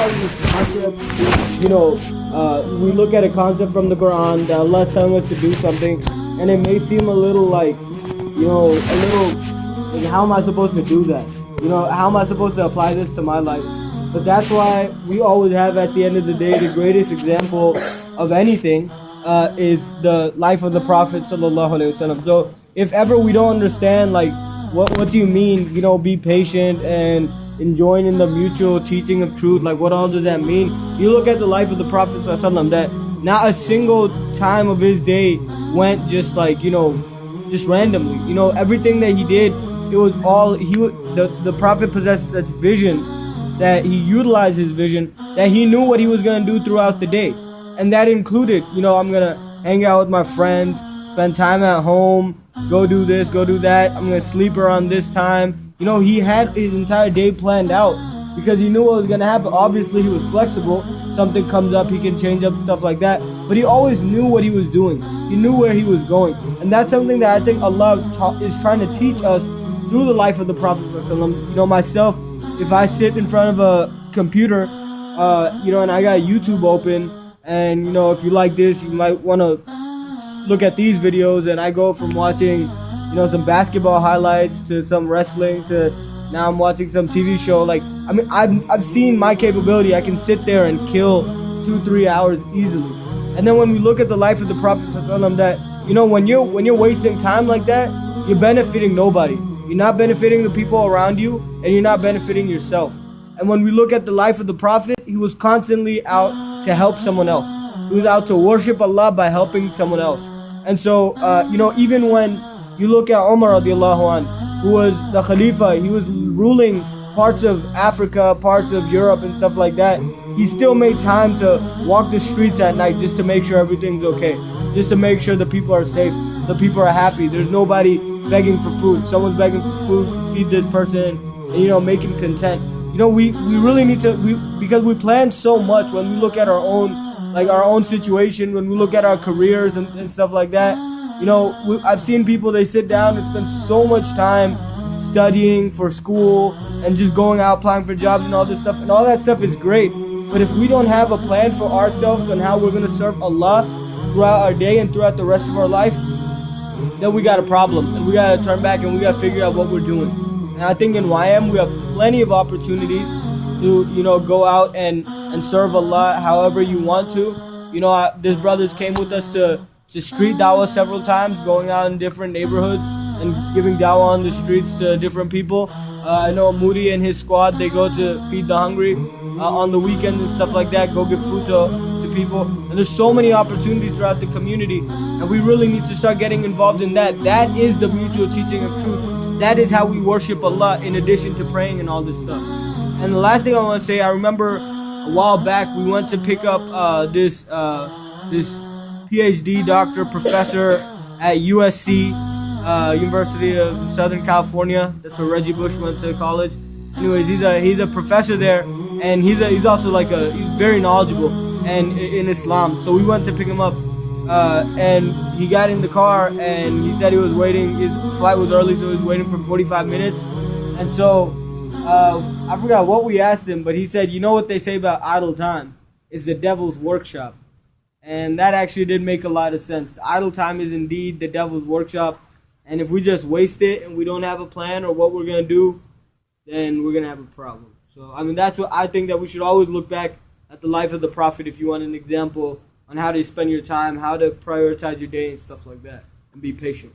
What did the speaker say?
sometimes this concept, we look at a concept from the Quran that Allah is telling us to do something, and it may seem a little like, how am I supposed to do that? How am I supposed to apply this to my life? But that's why we always have, at the end of the day, the greatest example of anything is the life of the Prophet sallallahu alaihi wasallam. So if ever we don't understand, like, what do you mean, be patient and enjoying in the mutual teaching of truth, like what all does that mean? You look at the life of the Prophet sallallahu alaihi wasallam, that not a single time of his day went just like, just randomly. Everything that he did, it was all, the Prophet possessed such vision, that he utilized his vision, that he knew what he was going to do throughout the day. And that included, I'm going to hang out with my friends, spend time at home, go do this, go do that, I'm going to sleep around this time. He had his entire day planned out because he knew what was going to happen. Obviously, he was flexible. Something comes up, he can change up, stuff like that. But he always knew what he was doing. He knew where he was going. And that's something that I think Allah is trying to teach us through the life of the Prophet. Myself, if I sit in front of a computer, and I got YouTube open, and if you like this, you might want to look at these videos, and I go from watching, some basketball highlights to some wrestling to now I'm watching some TV show. Like, I've seen my capability. I can sit there and kill 2-3 hours easily. And then when we look at the life of the Prophet, that when you're wasting time like that, you're benefiting nobody. You're not benefiting the people around you, and you're not benefiting yourself. And when we look at the life of the Prophet, he was constantly out to help someone else. He was out to worship Allah by helping someone else. And so, even when you look at Umar radiallahu anh, who was the Khalifa, he was ruling parts of Africa, parts of Europe and stuff like that. He still made time to walk the streets at night just to make sure everything's okay. Just to make sure the people are safe, the people are happy. There's nobody begging for food. Someone's begging for food, feed this person, and make him content. We really need to, because we plan so much when we look at our own situation, when we look at our careers and stuff like that. I've seen people, they sit down and spend so much time studying for school and just going out applying for jobs and all this stuff, and all that stuff is great. But if we don't have a plan for ourselves and how we're going to serve Allah throughout our day and throughout the rest of our life, then we got a problem, and we got to turn back and we got to figure out what we're doing. And I think in YM we have plenty of opportunities to go out and serve Allah however you want to. These brothers came with us to street dawah several times, going out in different neighborhoods and giving dawah on the streets to different people. I know Moody and his squad, they go to feed the hungry on the weekends and stuff like that, go give food to people. And there's so many opportunities throughout the community, and we really need to start getting involved in that. That is the mutual teaching of truth. That is how we worship Allah, in addition to praying and all this stuff. And the last thing I want to say, I remember a while back we went to pick up this PhD doctor professor at USC, University of Southern California. That's where Reggie Bush went to college. Anyways, he's a professor there, and he's also he's very knowledgeable and in Islam. So we went to pick him up, and he got in the car, and he said he was waiting. His flight was early, so he was waiting for 45 minutes. And so I forgot what we asked him, but he said, what they say about idle time is the devil's workshop. And that actually did make a lot of sense. Idle time is indeed the devil's workshop. And if we just waste it and we don't have a plan or what we're going to do, then we're going to have a problem. So, that's what I think, that we should always look back at the life of the Prophet if you want an example on how to spend your time, how to prioritize your day and stuff like that. And be patient.